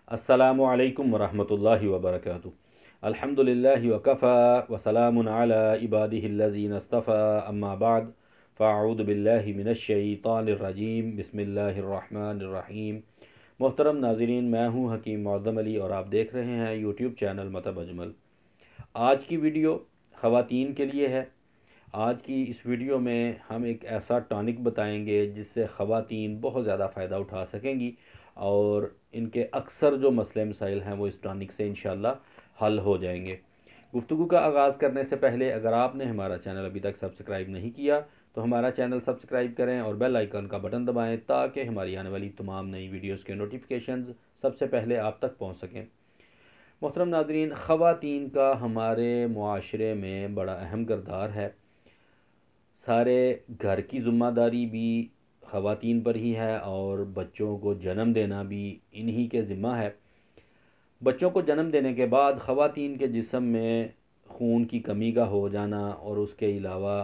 अस्सलामु अलैकुम वरहमतुल्लाहि वबरकातुहू। अल्हम्दुलिल्लाहि वकफ़ा वसलामुन अला इबादिहिल्लज़ीना इस्तफ़ा अम्मा बाद फ़अऊज़ु बिल्लाहि मिनश्शैतानिर रजीम बिस्मिल्लाहिर्रहमानिर्रहीम। मोहतरम नाज़रीन, मैं हूँ हकीम मौदम अली और आप देख रहे हैं यूट्यूब चैनल मतब अजमल। आज की वीडियो ख़वातीन के लिए है। आज की इस वीडियो में हम एक ऐसा टॉनिक बताएंगे जिससे ख़वातीन बहुत ज़्यादा फ़ायदा उठा सकेंगी और इनके अक्सर जो मसले मसाइल हैं वो इस टॉनिक से इंशाल्लाह हल हो जाएंगे। गुफ्तगू का आगाज़ करने से पहले अगर आपने हमारा चैनल अभी तक सब्सक्राइब नहीं किया तो हमारा चैनल सब्सक्राइब करें और बेल आइकन का बटन दबाएं ताकि हमारी आने वाली तमाम नई वीडियोस के नोटिफिकेशंस सबसे पहले आप तक पहुंच सकें। मोहतरम नाज़रीन, ख़वातीन का हमारे मुआशरे में बड़ा अहम किरदार है। सारे घर की ज़िम्मेदारी भी ख़वातीन पर ही है और बच्चों को जन्म देना भी इन्हीं के ज़िम्मा है। बच्चों को जन्म देने के बाद ख़वातीन के जिस्म में खून की कमी का हो जाना और उसके अलावा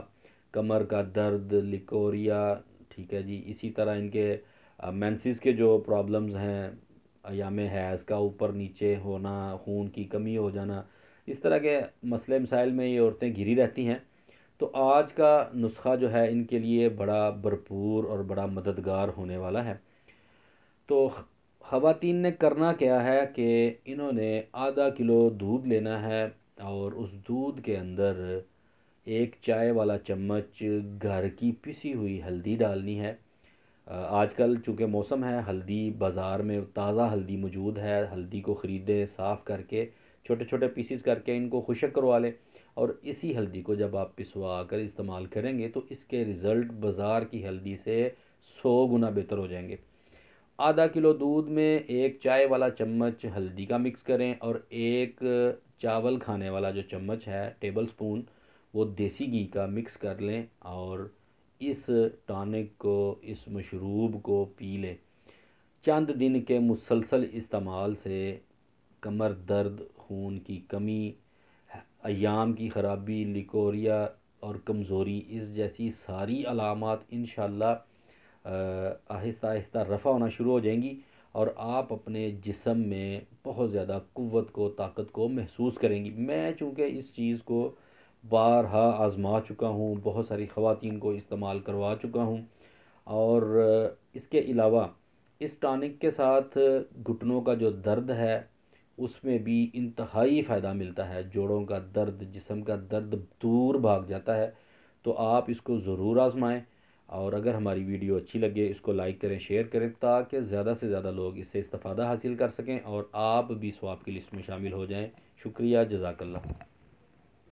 कमर का दर्द, लिकोरिया, ठीक है जी, इसी तरह इनके मेंसेस के जो प्रॉब्लम्स हैं, अयाम हैज़ का ऊपर नीचे होना, खून की कमी हो जाना, इस तरह के मसले मसाइल में ये औरतें घिरी रहती हैं। तो आज का नुस्खा जो है इनके लिए बड़ा भरपूर और बड़ा मददगार होने वाला है। तो ख़वातीन ने करना क्या है कि इन्होंने आधा किलो दूध लेना है और उस दूध के अंदर एक चाय वाला चम्मच घर की पिसी हुई हल्दी डालनी है। आजकल चूँकि मौसम है, हल्दी बाज़ार में ताज़ा हल्दी मौजूद है। हल्दी को ख़रीदें, साफ़ करके छोटे छोटे पीसीस करके इनको खुशक करवा लें और इसी हल्दी को जब आप पिसवा कर इस्तेमाल करेंगे तो इसके रिज़ल्ट बाज़ार की हल्दी से 100 गुना बेहतर हो जाएंगे। आधा किलो दूध में एक चाय वाला चम्मच हल्दी का मिक्स करें और एक चावल खाने वाला जो चम्मच है, टेबल स्पून, वो देसी घी का मिक्स कर लें और इस टॉनिक को, इस मशरूब को पी लें। चंद दिन के मुसलसल इस्तेमाल से कमर दर्द, खून की कमी, अयाम की ख़राबी, लिकोरिया और कमज़ोरी, इस जैसी सारी अलामात इंशाल्लाह आहिस्ता आहिस्ता रफ़ा होना शुरू हो जाएंगी और आप अपने जिस्म में बहुत ज़्यादा क़ुव्वत को, ताकत को महसूस करेंगी। मैं चूँकि इस चीज़ को बारहा आज़मा चुका हूँ, बहुत सारी ख़वातीन को इस्तेमाल करवा चुका हूँ और इसके अलावा इस टॉनिक के साथ घुटनों का जो दर्द है उसमें भी इंतहाई फ़ायदा मिलता है। जोड़ों का दर्द, जिस्म का दर्द दूर भाग जाता है। तो आप इसको ज़रूर आज़माएँ और अगर हमारी वीडियो अच्छी लगे इसको लाइक करें, शेयर करें ताकि ज़्यादा से ज़्यादा लोग इससे इस्तिफ़ादा हासिल कर सकें और आप भी स्वाब की लिस्ट में शामिल हो जाएँ। शुक्रिया, जज़ाकल्लाह।